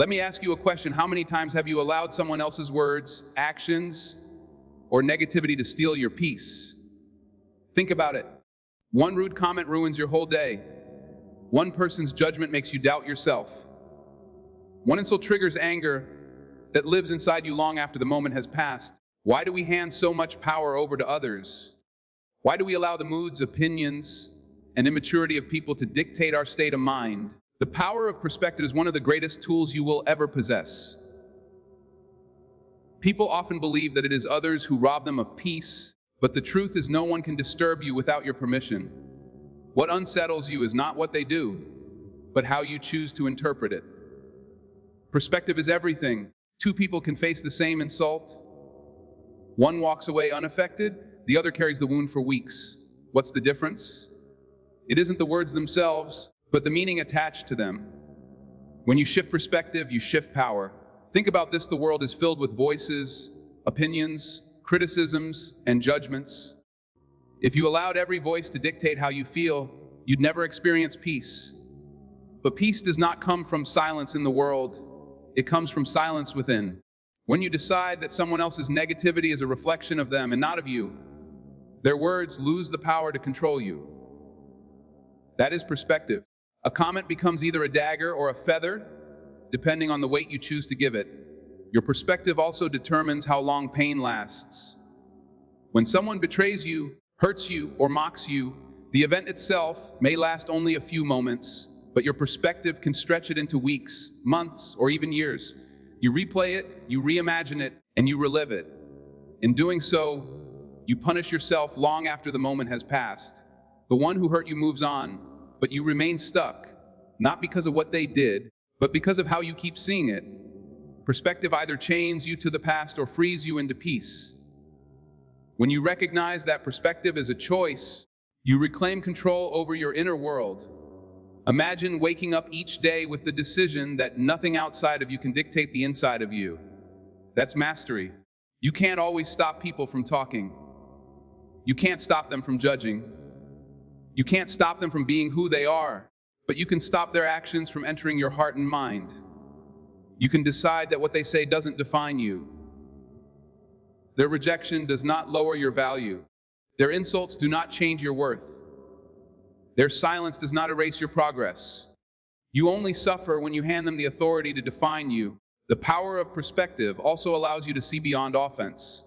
Let me ask you a question. How many times have you allowed someone else's words, actions, or negativity to steal your peace? Think about it. One rude comment ruins your whole day. One person's judgment makes you doubt yourself. One insult triggers anger that lives inside you long after the moment has passed. Why do we hand so much power over to others? Why do we allow the moods, opinions, and immaturity of people to dictate our state of mind? The power of perspective is one of the greatest tools you will ever possess. People often believe that it is others who rob them of peace, but the truth is no one can disturb you without your permission. What unsettles you is not what they do, but how you choose to interpret it. Perspective is everything. Two people can face the same insult. One walks away unaffected, the other carries the wound for weeks. What's the difference? It isn't the words themselves, but the meaning attached to them. When you shift perspective, you shift power. Think about this: the world is filled with voices, opinions, criticisms, and judgments. If you allowed every voice to dictate how you feel, you'd never experience peace. But peace does not come from silence in the world. It comes from silence within. When you decide that someone else's negativity is a reflection of them and not of you, their words lose the power to control you. That is perspective. A comment becomes either a dagger or a feather, depending on the weight you choose to give it. Your perspective also determines how long pain lasts. When someone betrays you, hurts you, or mocks you, the event itself may last only a few moments, but your perspective can stretch it into weeks, months, or even years. You replay it, you reimagine it, and you relive it. In doing so, you punish yourself long after the moment has passed. The one who hurt you moves on, but you remain stuck, not because of what they did, but because of how you keep seeing it. Perspective either chains you to the past or frees you into peace. When you recognize that perspective is a choice, you reclaim control over your inner world. Imagine waking up each day with the decision that nothing outside of you can dictate the inside of you. That's mastery. You can't always stop people from talking. You can't stop them from judging. You can't stop them from being who they are, but you can stop their actions from entering your heart and mind. You can decide that what they say doesn't define you. Their rejection does not lower your value. Their insults do not change your worth. Their silence does not erase your progress. You only suffer when you hand them the authority to define you. The power of perspective also allows you to see beyond offense.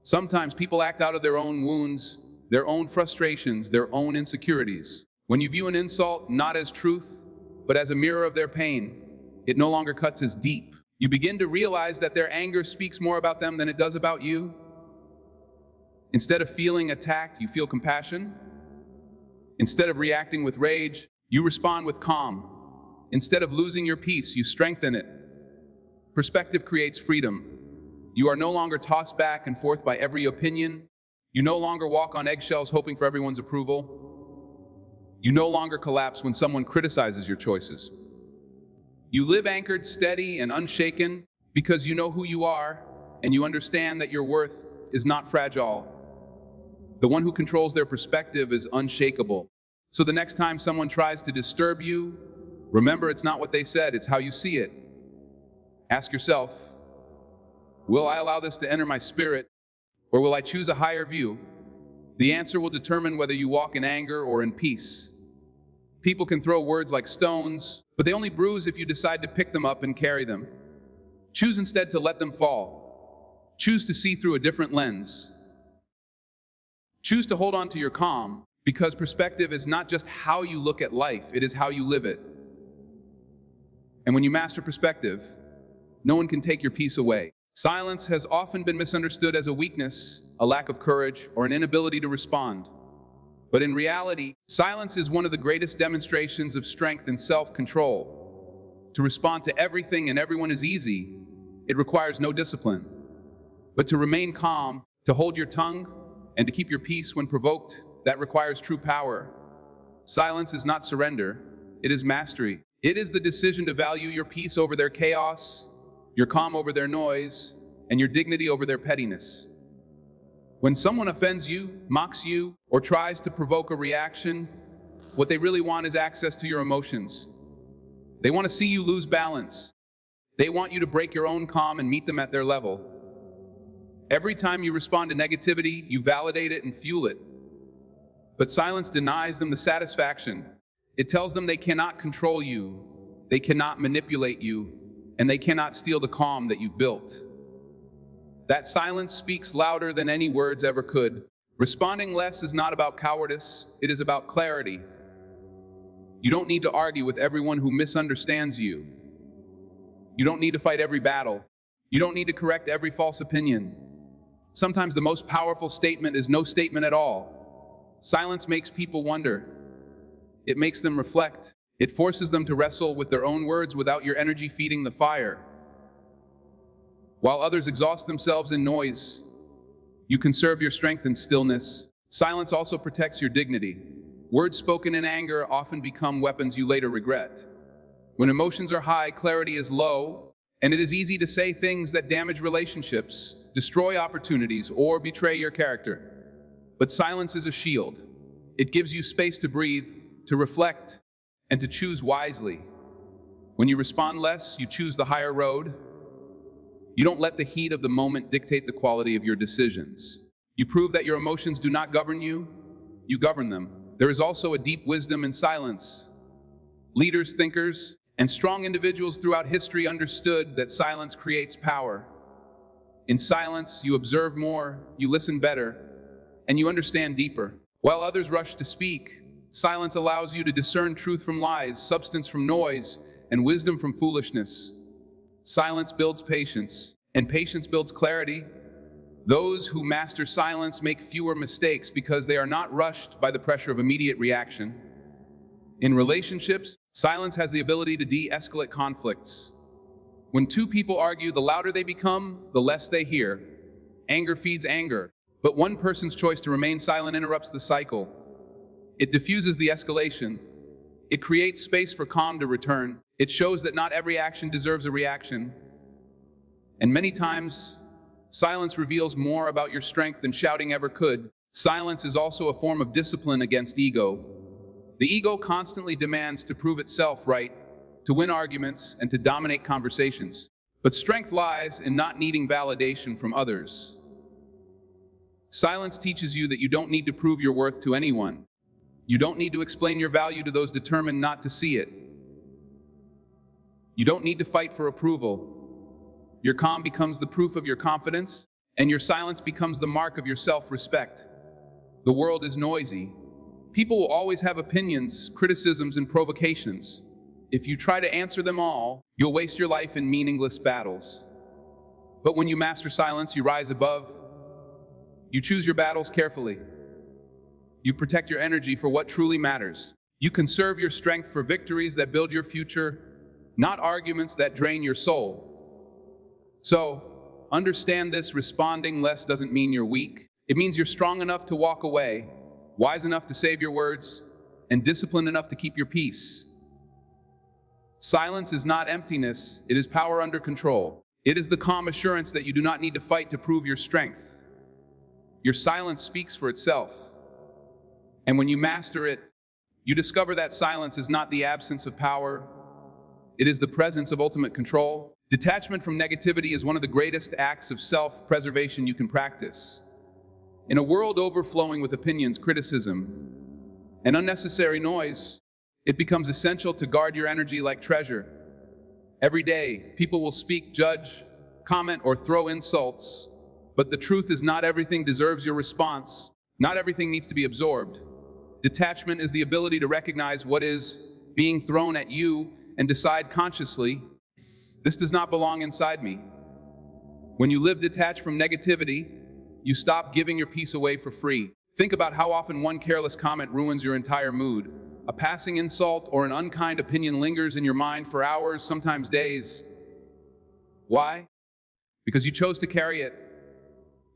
Sometimes people act out of their own wounds, their own frustrations, their own insecurities. When you view an insult not as truth, but as a mirror of their pain, it no longer cuts as deep. You begin to realize that their anger speaks more about them than it does about you. Instead of feeling attacked, you feel compassion. Instead of reacting with rage, you respond with calm. Instead of losing your peace, you strengthen it. Perspective creates freedom. You are no longer tossed back and forth by every opinion. You no longer walk on eggshells hoping for everyone's approval. You no longer collapse when someone criticizes your choices. You live anchored, steady, and unshaken because you know who you are and you understand that your worth is not fragile. The one who controls their perspective is unshakable. So the next time someone tries to disturb you, remember it's not what they said, it's how you see it. Ask yourself, will I allow this to enter my spirit, or will I choose a higher view? The answer will determine whether you walk in anger or in peace. People can throw words like stones, but they only bruise if you decide to pick them up and carry them. Choose instead to let them fall. Choose to see through a different lens. Choose to hold on to your calm, because perspective is not just how you look at life, it is how you live it. And when you master perspective, no one can take your peace away. Silence has often been misunderstood as a weakness, a lack of courage, or an inability to respond. But in reality, silence is one of the greatest demonstrations of strength and self-control. To respond to everything and everyone is easy. It requires no discipline. But to remain calm, to hold your tongue, and to keep your peace when provoked, that requires true power. Silence is not surrender, it is mastery. It is the decision to value your peace over their chaos, your calm over their noise, and your dignity over their pettiness. When someone offends you, mocks you, or tries to provoke a reaction, what they really want is access to your emotions. They want to see you lose balance, They want you to break your own calm and meet them at their level. Every time you respond to negativity, you validate it and fuel it. But silence denies them the satisfaction. It tells them they cannot control you, they cannot manipulate you, and they cannot steal the calm that you've built. That silence speaks louder than any words ever could. Responding less is not about cowardice, it is about clarity. You don't need to argue with everyone who misunderstands you. You don't need to fight every battle. You don't need to correct every false opinion. Sometimes the most powerful statement is no statement at all. Silence makes people wonder. It makes them reflect. It forces them to wrestle with their own words without your energy feeding the fire. While others exhaust themselves in noise, you conserve your strength in stillness. Silence also protects your dignity. Words spoken in anger often become weapons you later regret. When emotions are high, clarity is low, and it is easy to say things that damage relationships, destroy opportunities, or betray your character. But silence is a shield. It gives you space to breathe, to reflect, and to choose wisely. When you respond less, you choose the higher road. You don't let the heat of the moment dictate the quality of your decisions. You prove that your emotions do not govern you, you govern them. There is also a deep wisdom in silence. Leaders, thinkers, and strong individuals throughout history understood that silence creates power. In silence, you observe more, you listen better, and you understand deeper. While others rush to speak, silence allows you to discern truth from lies, substance from noise, and wisdom from foolishness. Silence builds patience, and patience builds clarity. Those who master silence make fewer mistakes because they are not rushed by the pressure of immediate reaction. In relationships, silence has the ability to de-escalate conflicts. When two people argue, the louder they become, the less they hear. Anger feeds anger, but one person's choice to remain silent interrupts the cycle. It diffuses the escalation. It creates space for calm to return. It shows that not every action deserves a reaction. And many times, silence reveals more about your strength than shouting ever could. Silence is also a form of discipline against ego. The ego constantly demands to prove itself right, to win arguments, and to dominate conversations. But strength lies in not needing validation from others. Silence teaches you that you don't need to prove your worth to anyone. You don't need to explain your value to those determined not to see it. You don't need to fight for approval. Your calm becomes the proof of your confidence, and your silence becomes the mark of your self-respect. The world is noisy. People will always have opinions, criticisms, and provocations. If you try to answer them all, you'll waste your life in meaningless battles. But when you master silence, you rise above. You choose your battles carefully. You protect your energy for what truly matters. You conserve your strength for victories that build your future, not arguments that drain your soul. So, understand this: responding less doesn't mean you're weak. It means you're strong enough to walk away, wise enough to save your words, and disciplined enough to keep your peace. Silence is not emptiness, it is power under control. It is the calm assurance that you do not need to fight to prove your strength. Your silence speaks for itself. And when you master it, you discover that silence is not the absence of power, it is the presence of ultimate control. Detachment from negativity is one of the greatest acts of self-preservation you can practice. In a world overflowing with opinions, criticism, and unnecessary noise, it becomes essential to guard your energy like treasure. Every day, people will speak, judge, comment, or throw insults, but the truth is not everything deserves your response. Not everything needs to be absorbed. Detachment is the ability to recognize what is being thrown at you and decide consciously, this does not belong inside me. When you live detached from negativity, you stop giving your peace away for free. Think about how often one careless comment ruins your entire mood. A passing insult or an unkind opinion lingers in your mind for hours, sometimes days. Why? Because you chose to carry it.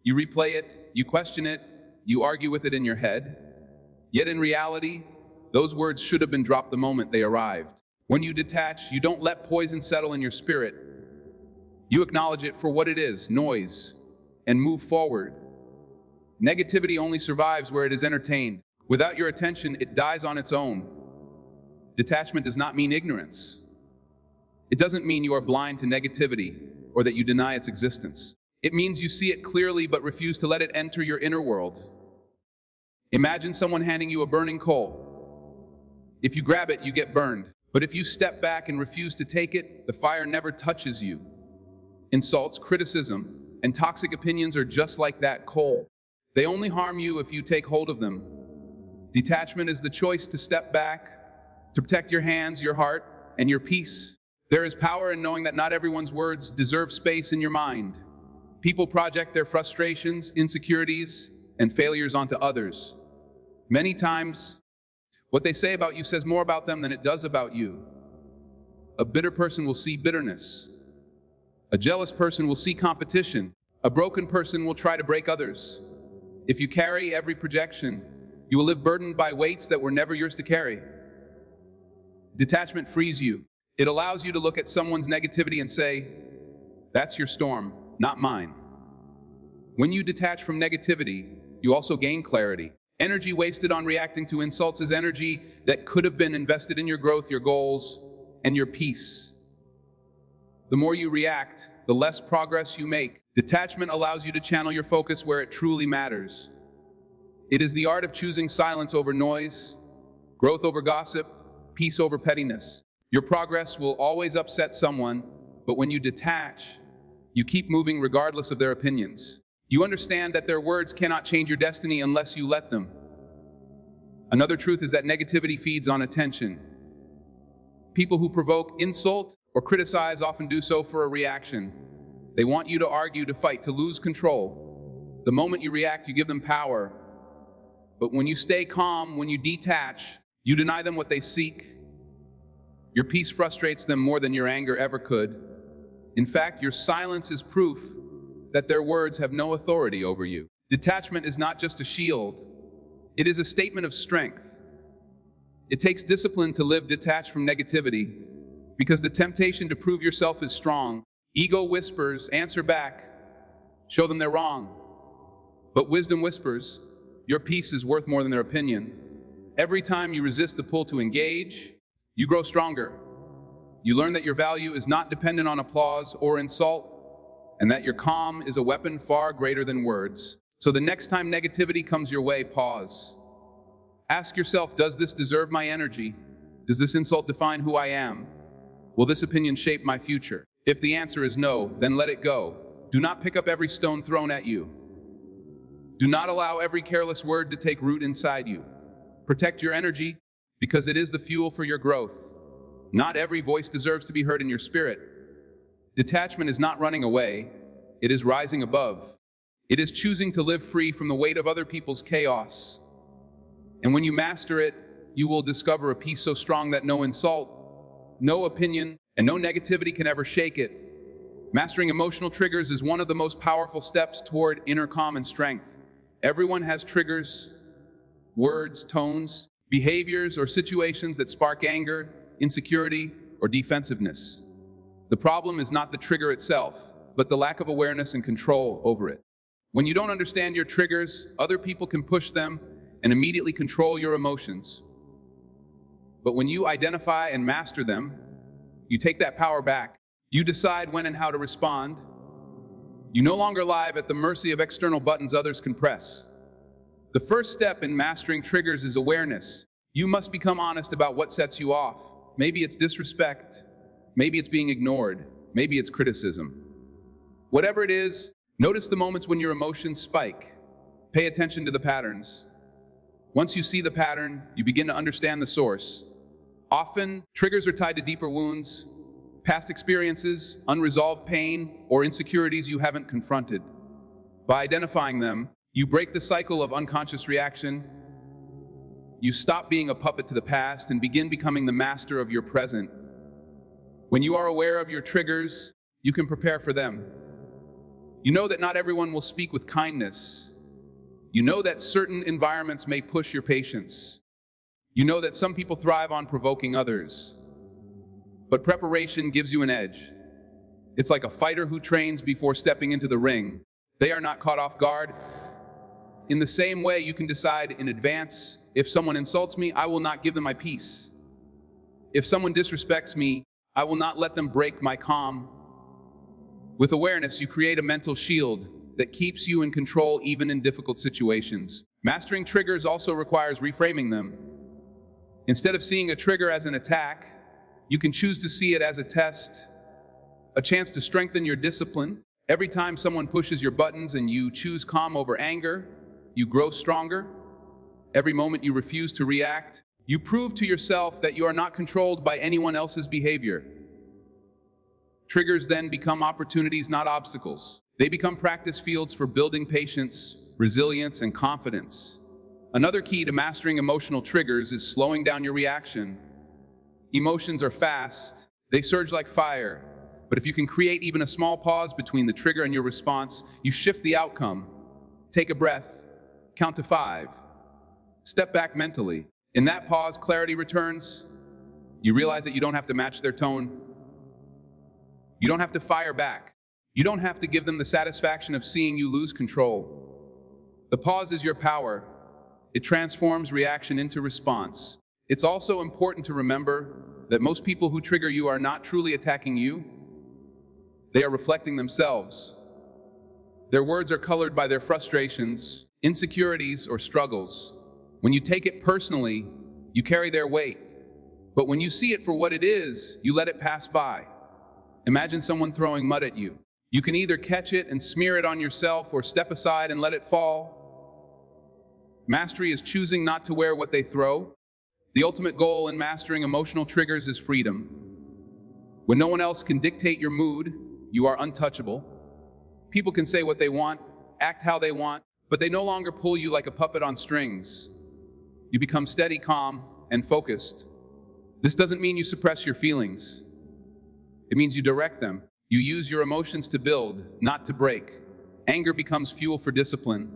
You replay it, you question it, you argue with it in your head. Yet in reality, those words should have been dropped the moment they arrived. When you detach, you don't let poison settle in your spirit. You acknowledge it for what it is, noise, and move forward. Negativity only survives where it is entertained. Without your attention, it dies on its own. Detachment does not mean ignorance. It doesn't mean you are blind to negativity or that you deny its existence. It means you see it clearly but refuse to let it enter your inner world. Imagine someone handing you a burning coal. If you grab it, you get burned. But if you step back and refuse to take it, the fire never touches you. Insults, criticism, and toxic opinions are just like that coal. They only harm you if you take hold of them. Detachment is the choice to step back, to protect your hands, your heart, and your peace. There is power in knowing that not everyone's words deserve space in your mind. People project their frustrations, insecurities, and failures onto others. Many times, what they say about you says more about them than it does about you. A bitter person will see bitterness. A jealous person will see competition. A broken person will try to break others. If you carry every projection, you will live burdened by weights that were never yours to carry. Detachment frees you. It allows you to look at someone's negativity and say, "That's your storm, not mine." When you detach from negativity, you also gain clarity. Energy wasted on reacting to insults is energy that could have been invested in your growth, your goals, and your peace. The more you react, the less progress you make. Detachment allows you to channel your focus where it truly matters. It is the art of choosing silence over noise, growth over gossip, peace over pettiness. Your progress will always upset someone, but when you detach, you keep moving regardless of their opinions. You understand that their words cannot change your destiny unless you let them. Another truth is that negativity feeds on attention. People who provoke insult or criticize often do so for a reaction. They want you to argue, to fight, to lose control. The moment you react, you give them power. But when you stay calm, when you detach, you deny them what they seek. Your peace frustrates them more than your anger ever could. In fact, your silence is proof that their words have no authority over you. Detachment is not just a shield. It is a statement of strength. It takes discipline to live detached from negativity because the temptation to prove yourself is strong. Ego whispers, answer back, show them they're wrong. But wisdom whispers, your peace is worth more than their opinion. Every time you resist the pull to engage, you grow stronger. You learn that your value is not dependent on applause or insult, and that your calm is a weapon far greater than words. So the next time negativity comes your way, pause. Ask yourself, does this deserve my energy? Does this insult define who I am? Will this opinion shape my future? If the answer is no, then let it go. Do not pick up every stone thrown at you. Do not allow every careless word to take root inside you. Protect your energy because it is the fuel for your growth. Not every voice deserves to be heard in your spirit. Detachment is not running away, it is rising above. It is choosing to live free from the weight of other people's chaos. And when you master it, you will discover a peace so strong that no insult, no opinion, and no negativity can ever shake it. Mastering emotional triggers is one of the most powerful steps toward inner calm and strength. Everyone has triggers, words, tones, behaviors, or situations that spark anger, insecurity, or defensiveness. The problem is not the trigger itself, but the lack of awareness and control over it. When you don't understand your triggers, other people can push them and immediately control your emotions. But when you identify and master them, you take that power back. You decide when and how to respond. You no longer live at the mercy of external buttons others can press. The first step in mastering triggers is awareness. You must become honest about what sets you off. Maybe it's disrespect. Maybe it's being ignored. Maybe it's criticism. Whatever it is, notice the moments when your emotions spike. Pay attention to the patterns. Once you see the pattern, you begin to understand the source. Often, triggers are tied to deeper wounds, past experiences, unresolved pain, or insecurities you haven't confronted. By identifying them, you break the cycle of unconscious reaction. You stop being a puppet to the past and begin becoming the master of your present. When you are aware of your triggers, you can prepare for them. You know that not everyone will speak with kindness. You know that certain environments may push your patience. You know that some people thrive on provoking others. But preparation gives you an edge. It's like a fighter who trains before stepping into the ring. They are not caught off guard. In the same way, you can decide in advance, if someone insults me, I will not give them my peace. If someone disrespects me, I will not let them break my calm. With awareness, you create a mental shield that keeps you in control even in difficult situations. Mastering triggers also requires reframing them. Instead of seeing a trigger as an attack, you can choose to see it as a test, a chance to strengthen your discipline. Every time someone pushes your buttons and you choose calm over anger, you grow stronger. Every moment you refuse to react, you prove to yourself that you are not controlled by anyone else's behavior. Triggers then become opportunities, not obstacles. They become practice fields for building patience, resilience, and confidence. Another key to mastering emotional triggers is slowing down your reaction. Emotions are fast, they surge like fire, but if you can create even a small pause between the trigger and your response, you shift the outcome. Take a breath, count to 5, step back mentally. In that pause, clarity returns. You realize that you don't have to match their tone. You don't have to fire back. You don't have to give them the satisfaction of seeing you lose control. The pause is your power. It transforms reaction into response. It's also important to remember that most people who trigger you are not truly attacking you. They are reflecting themselves. Their words are colored by their frustrations, insecurities, or struggles. When you take it personally, you carry their weight. But when you see it for what it is, you let it pass by. Imagine someone throwing mud at you. You can either catch it and smear it on yourself or step aside and let it fall. Mastery is choosing not to wear what they throw. The ultimate goal in mastering emotional triggers is freedom. When no one else can dictate your mood, you are untouchable. People can say what they want, act how they want, but they no longer pull you like a puppet on strings. You become steady, calm, and focused. This doesn't mean you suppress your feelings. It means you direct them. You use your emotions to build, not to break. Anger becomes fuel for discipline.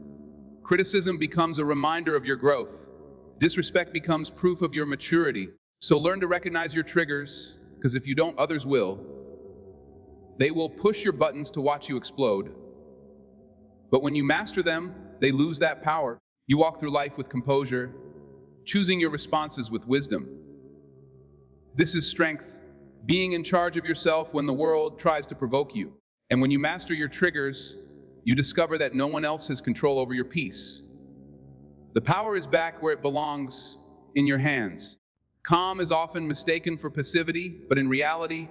Criticism becomes a reminder of your growth. Disrespect becomes proof of your maturity. So learn to recognize your triggers, because if you don't, others will. They will push your buttons to watch you explode. But when you master them, they lose that power. You walk through life with composure, choosing your responses with wisdom. This is strength, being in charge of yourself when the world tries to provoke you. And when you master your triggers, you discover that no one else has control over your peace. The power is back where it belongs, in your hands. Calm is often mistaken for passivity, but in reality,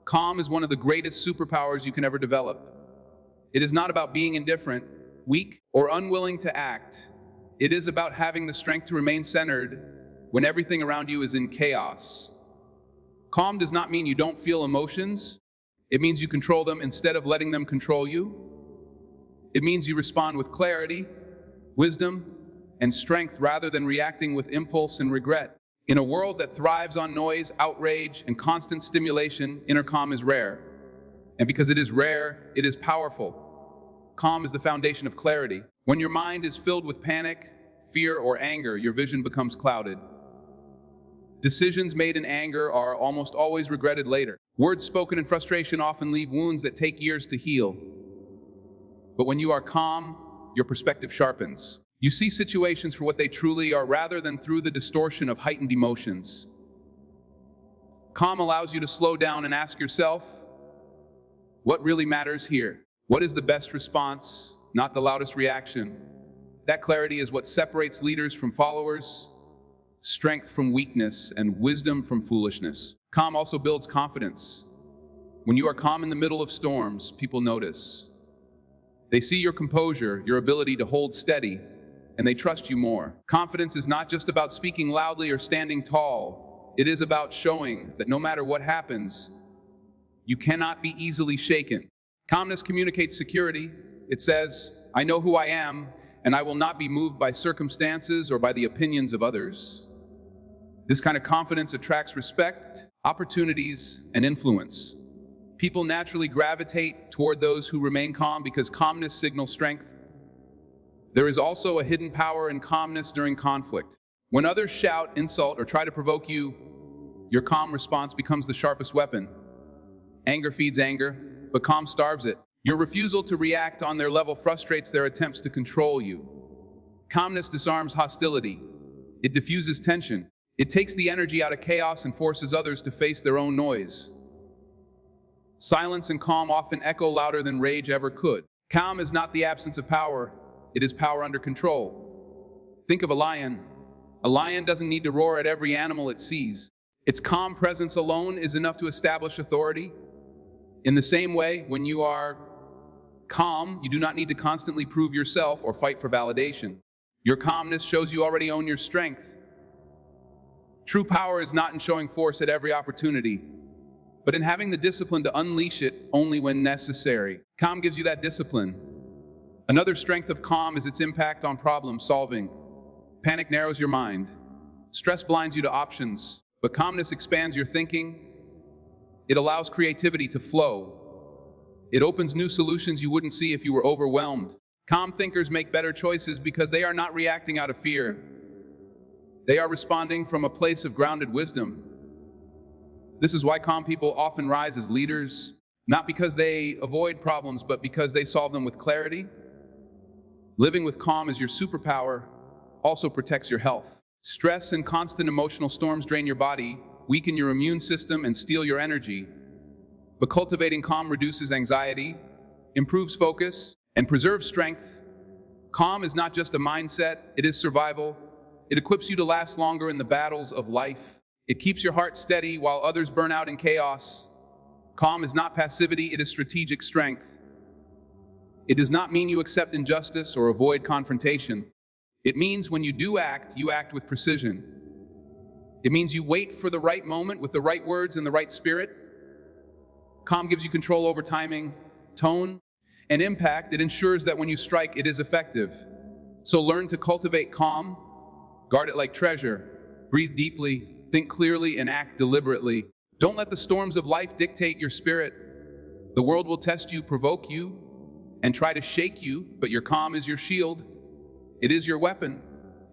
calm is one of the greatest superpowers you can ever develop. It is not about being indifferent, weak, or unwilling to act. It is about having the strength to remain centered when everything around you is in chaos. Calm does not mean you don't feel emotions. It means you control them instead of letting them control you. It means you respond with clarity, wisdom, and strength rather than reacting with impulse and regret. In a world that thrives on noise, outrage, and constant stimulation, inner calm is rare. And because it is rare, it is powerful. Calm is the foundation of clarity. When your mind is filled with panic, fear, or anger, your vision becomes clouded. Decisions made in anger are almost always regretted later. Words spoken in frustration often leave wounds that take years to heal. But when you are calm, your perspective sharpens. You see situations for what they truly are rather than through the distortion of heightened emotions. Calm allows you to slow down and ask yourself, what really matters here? What is the best response, not the loudest reaction? That clarity is what separates leaders from followers, strength from weakness, and wisdom from foolishness. Calm also builds confidence. When you are calm in the middle of storms, people notice. They see your composure, your ability to hold steady, and they trust you more. Confidence is not just about speaking loudly or standing tall. It is about showing that no matter what happens, you cannot be easily shaken. Calmness communicates security. It says, I know who I am, and I will not be moved by circumstances or by the opinions of others. This kind of confidence attracts respect, opportunities, and influence. People naturally gravitate toward those who remain calm because calmness signals strength. There is also a hidden power in calmness during conflict. When others shout, insult, or try to provoke you, your calm response becomes the sharpest weapon. Anger feeds anger, but calm starves it. Your refusal to react on their level frustrates their attempts to control you. Calmness disarms hostility. It diffuses tension. It takes the energy out of chaos and forces others to face their own noise. Silence and calm often echo louder than rage ever could. Calm is not the absence of power, it is power under control. Think of a lion. A lion doesn't need to roar at every animal it sees. Its calm presence alone is enough to establish authority. In the same way, when you are calm, you do not need to constantly prove yourself or fight for validation. Your calmness shows you already own your strength. True power is not in showing force at every opportunity, but in having the discipline to unleash it only when necessary. Calm gives you that discipline. Another strength of calm is its impact on problem solving. Panic narrows your mind. Stress blinds you to options, but calmness expands your thinking. It allows creativity to flow. It opens new solutions you wouldn't see if you were overwhelmed. Calm thinkers make better choices because they are not reacting out of fear. They are responding from a place of grounded wisdom. This is why calm people often rise as leaders, not because they avoid problems, but because they solve them with clarity. Living with calm as your superpower also protects your health. Stress and constant emotional storms drain your body, weaken your immune system, and steal your energy. But cultivating calm reduces anxiety, improves focus, and preserves strength. Calm is not just a mindset, it is survival. It equips you to last longer in the battles of life. It keeps your heart steady while others burn out in chaos. Calm is not passivity, it is strategic strength. It does not mean you accept injustice or avoid confrontation. It means when you act with precision. It means you wait for the right moment with the right words and the right spirit. Calm gives you control over timing, tone, and impact. It ensures that when you strike, it is effective. So learn to cultivate calm, guard it like treasure, breathe deeply, think clearly, and act deliberately. Don't let the storms of life dictate your spirit. The world will test you, provoke you, and try to shake you, but your calm is your shield. It is your weapon.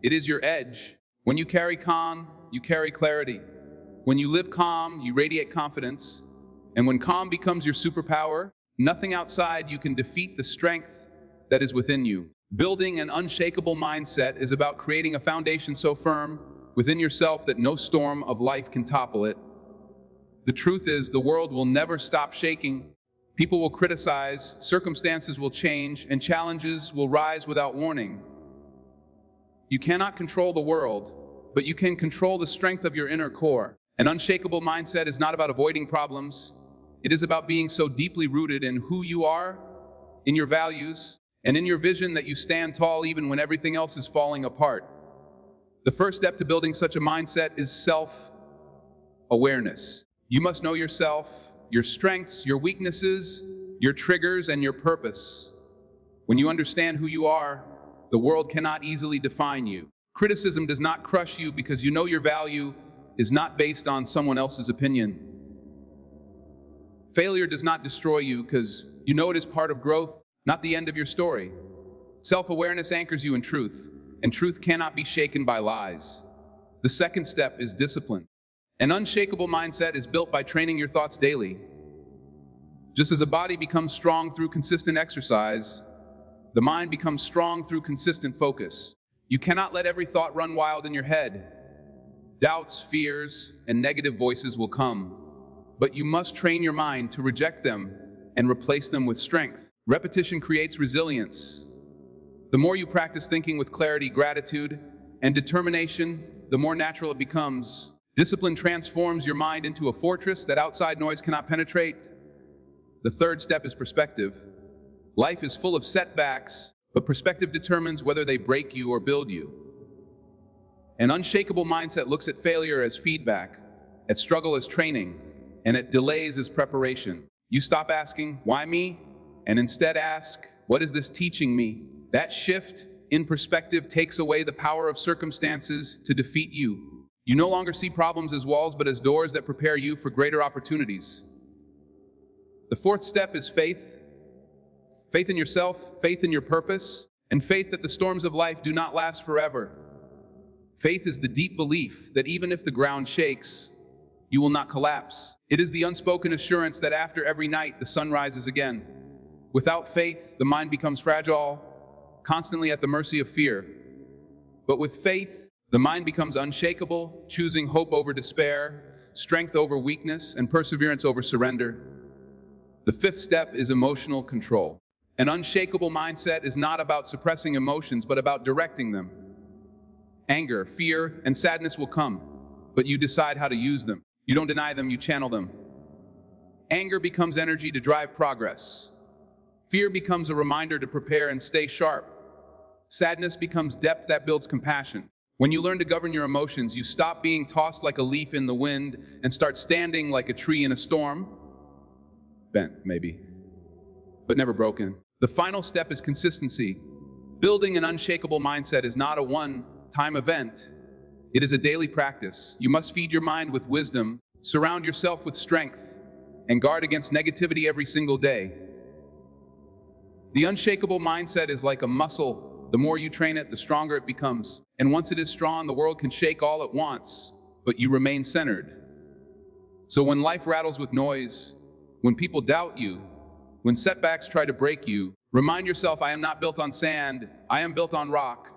It is your edge. When you carry calm, you carry clarity. When you live calm, you radiate confidence. And when calm becomes your superpower, nothing outside you can defeat the strength that is within you. Building an unshakable mindset is about creating a foundation so firm within yourself that no storm of life can topple it. The truth is, the world will never stop shaking. People will criticize, circumstances will change, and challenges will rise without warning. You cannot control the world, but you can control the strength of your inner core. An unshakable mindset is not about avoiding problems. It is about being so deeply rooted in who you are, in your values, and in your vision that you stand tall even when everything else is falling apart. The first step to building such a mindset is self-awareness. You must know yourself, your strengths, your weaknesses, your triggers, and your purpose. When you understand who you are, the world cannot easily define you. Criticism does not crush you because you know your value is not based on someone else's opinion. Failure does not destroy you because you know it is part of growth, not the end of your story. Self-awareness anchors you in truth, and truth cannot be shaken by lies. The second step is discipline. An unshakable mindset is built by training your thoughts daily. Just as a body becomes strong through consistent exercise, the mind becomes strong through consistent focus. You cannot let every thought run wild in your head. Doubts, fears, and negative voices will come, but you must train your mind to reject them and replace them with strength. Repetition creates resilience. The more you practice thinking with clarity, gratitude, and determination, the more natural it becomes. Discipline transforms your mind into a fortress that outside noise cannot penetrate. The third step is perspective. Life is full of setbacks, but perspective determines whether they break you or build you. An unshakable mindset looks at failure as feedback, at struggle as training, and at delays as preparation. You stop asking, "Why me?" and instead ask, "What is this teaching me?" That shift in perspective takes away the power of circumstances to defeat you. You no longer see problems as walls, but as doors that prepare you for greater opportunities. The fourth step is faith. Faith in yourself, faith in your purpose, and faith that the storms of life do not last forever. Faith is the deep belief that even if the ground shakes, you will not collapse. It is the unspoken assurance that after every night, the sun rises again. Without faith, the mind becomes fragile, constantly at the mercy of fear. But with faith, the mind becomes unshakable, choosing hope over despair, strength over weakness, and perseverance over surrender. The fifth step is emotional control. An unshakable mindset is not about suppressing emotions, but about directing them. Anger, fear, and sadness will come, but you decide how to use them. You don't deny them, you channel them. Anger becomes energy to drive progress. Fear becomes a reminder to prepare and stay sharp. Sadness becomes depth that builds compassion. When you learn to govern your emotions, you stop being tossed like a leaf in the wind and start standing like a tree in a storm. Bent, maybe, but never broken. The final step is consistency. Building an unshakable mindset is not a one-time event. It is a daily practice. You must feed your mind with wisdom, surround yourself with strength, and guard against negativity every single day. The unshakable mindset is like a muscle. The more you train it, the stronger it becomes. And once it is strong, the world can shake all at once, but you remain centered. So when life rattles with noise, when people doubt you, when setbacks try to break you, remind yourself, I am not built on sand, I am built on rock.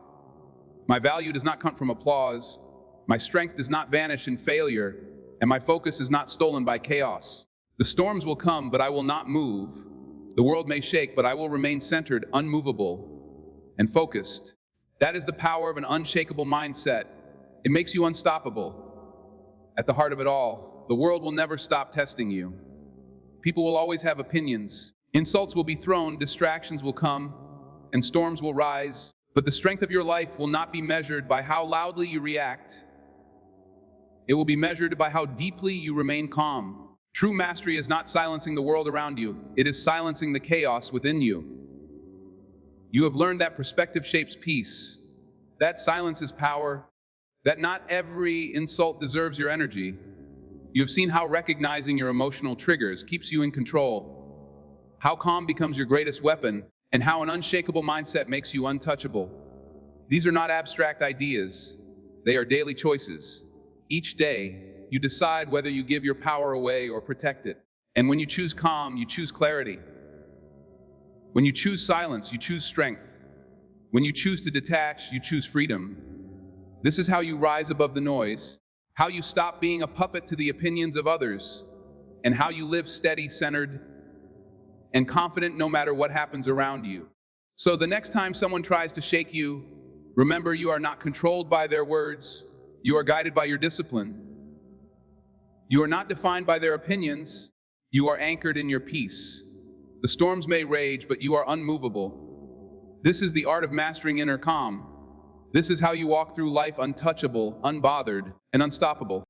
My value does not come from applause, my strength does not vanish in failure, and my focus is not stolen by chaos. The storms will come, but I will not move. The world may shake, but I will remain centered, unmovable, and focused. That is the power of an unshakable mindset. It makes you unstoppable. At the heart of it all, the world will never stop testing you. People will always have opinions. Insults will be thrown, distractions will come, and storms will rise. But the strength of your life will not be measured by how loudly you react. It will be measured by how deeply you remain calm. True mastery is not silencing the world around you. It is silencing the chaos within you. You have learned that perspective shapes peace, that silence is power, that not every insult deserves your energy. You have seen how recognizing your emotional triggers keeps you in control, how calm becomes your greatest weapon, and how an unshakable mindset makes you untouchable. These are not abstract ideas, they are daily choices. Each day, you decide whether you give your power away or protect it. And when you choose calm, you choose clarity. When you choose silence, you choose strength. When you choose to detach, you choose freedom. This is how you rise above the noise, how you stop being a puppet to the opinions of others, and how you live steady, centered, and confident no matter what happens around you. So the next time someone tries to shake you, remember you are not controlled by their words, you are guided by your discipline. You are not defined by their opinions, you are anchored in your peace. The storms may rage, but you are unmovable. This is the art of mastering inner calm. This is how you walk through life untouchable, unbothered, and unstoppable.